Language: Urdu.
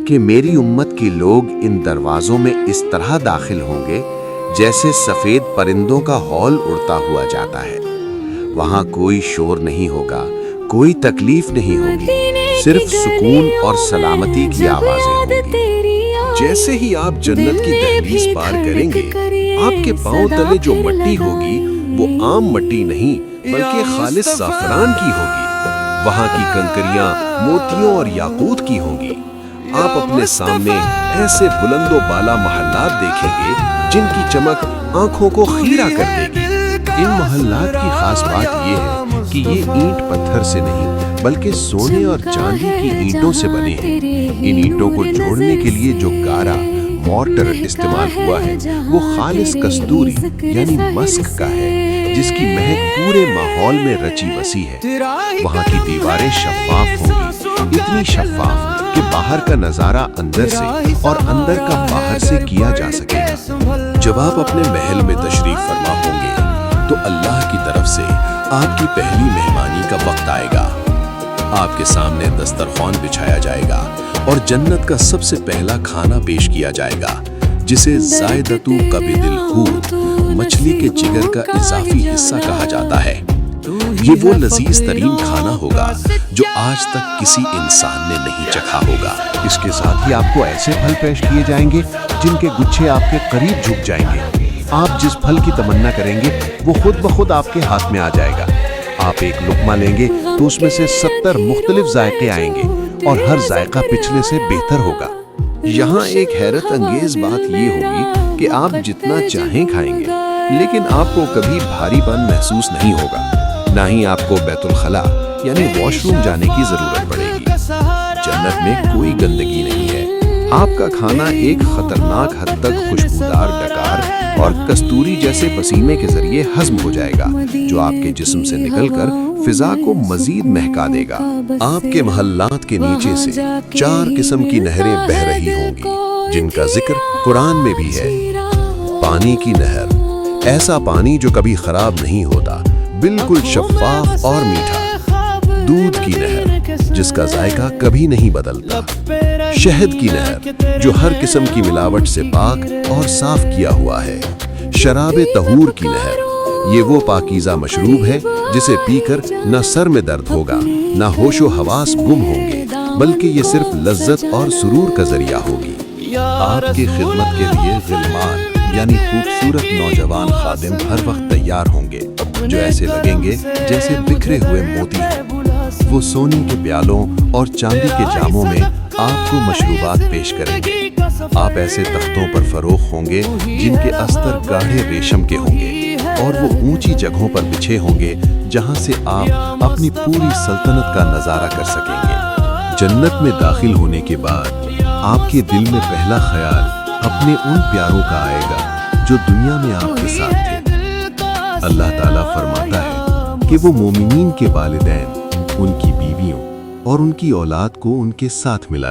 کہ میری امت کے لوگ ان دروازوں میں اس طرح داخل ہوں گے جیسے سفید پرندوں کا ہول اڑتا ہوا جاتا ہے۔ وہاں کوئی شور نہیں ہوگا، کوئی تکلیف نہیں ہوگی، صرف سکون اور سلامتی کی آوازیں ہوں گی۔ جیسے ہی آپ جنت کی دہلیز پار کریں گے، آپ کے پاؤں تلے جو مٹی ہوگی وہ عام مٹی نہیں بلکہ خالص زعفران کی ہوگی۔ وہاں کی کنکریاں موتیوں اور یاقوت کی ہوں گی۔ آپ اپنے سامنے ایسے بلند و بالا محلات دیکھیں گے جن کی چمک آنکھوں کو خیرہ کر دے گی۔ ان محلات کی خاص بات یہ ہے کہ یہ اینٹ پتھر سے نہیں بلکہ سونے اور چاندی کی اینٹوں سے بنے ہیں۔ ان اینٹوں کو جوڑنے کے لیے جو گارا مورٹر استعمال ہوا ہے وہ خالص کستوری یعنی مسک کا ہے، جس کی مہک پورے ماحول میں رچی بسی ہے۔ وہاں کی دیواریں شفاف ہوں گی، اتنی شفاف کہ باہر کا نظارہ اندر سے اور اندر کا باہر سے کیا جا سکے گا۔ جب آپ اپنے محل میں تشریف فرما ہوں گے تو اللہ کی طرف سے آپ کی پہلی مہمانی کا وقت آئے گا۔ آپ کے سامنے دسترخوان بچھایا جائے گا اور جنت کا سب سے پہلا کھانا پیش کیا جائے گا، جسے زائدتو قبض الحوت، مچھلی کے جگر کا اضافی حصہ کہا جاتا ہے۔ یہ وہ لذیذ ترین کھانا ہوگا جو آج تک کسی انسان نے نہیں چکھا ہوگا۔ اس کے ساتھ ہی آپ کو ایسے پھل پیش کیے جائیں گے جن کے گچھے آپ کے قریب جھک جائیں گے۔ آپ جس پھل کی تمنا کریں گے وہ خود بخود آپ کے ہاتھ میں آ جائے گا۔ آپ ایک لقمہ لیں گے تو اس میں سے 70 مختلف ذائقے آئیں گے اور ہر ذائقہ پچھلے سے بہتر ہوگا۔ یہاں ایک حیرت انگیز بات یہ ہوگی کہ آپ جتنا چاہیں کھائیں گے، لیکن آپ کو کبھی بھاری پن محسوس نہیں ہوگا، نہ ہی آپ کو بیت الخلا یعنی واش روم جانے کی ضرورت پڑے گی۔ جنت میں کوئی گندگی نہیں ہے۔ آپ کا کھانا ایک خطرناک حد تک خوشبودار ڈکار اور کستوری جیسے پسینے کے ذریعے ہضم ہو جائے گا، جو آپ کے جسم سے نکل کر فضا کو مزید مہکا دے گا۔ آپ کے محلات کے نیچے سے 4 قسم کی نہریں بہہ رہی ہوں گی، جن کا ذکر قرآن میں بھی ہے۔ پانی کی نہر، ایسا پانی جو کبھی خراب نہیں ہوتا، بالکل شفاف اور میٹھا۔ دودھ کی نہر، جس کا ذائقہ کبھی نہیں بدلتا۔ شہد کی نہر، جو ہر قسم کی ملاوٹ سے پاک اور صاف کیا ہوا ہے۔ شراب طہور کی نہر، یہ وہ پاکیزہ مشروب ہے جسے پی کر نہ سر میں درد ہوگا، نہ ہوش و حواس گم ہوں گے، بلکہ یہ صرف لذت اور سرور کا ذریعہ ہوگی۔ آپ کی خدمت کے لیے غلمان یعنی خوبصورت نوجوان خادم ہر وقت تیار ہوں گے، جو ایسے لگیں گے جیسے بکھرے ہوئے موتی ہوں۔ وہ سونے کے پیالوں اور چاندی کے جاموں میں آپ کو مشروبات پیش کریں گے۔ آپ ایسے تختوں پر فروخت ہوں گے جن کے استر گاڑھے ریشم کے ہوں گے، اور وہ اونچی جگہوں پر بچھے ہوں گے جہاں سے آپ اپنی پوری سلطنت کا نظارہ کر سکیں گے۔ جنت میں داخل ہونے کے بعد آپ کے دل میں پہلا خیال اپنے ان پیاروں کا آئے گا جو دنیا میں آپ کے ساتھ تھے۔ اللہ تعالیٰ فرماتا ہے کہ وہ مومنین کے والدین، ان کی بیویوں اور ان کی اولاد کو ان کے ساتھ ملا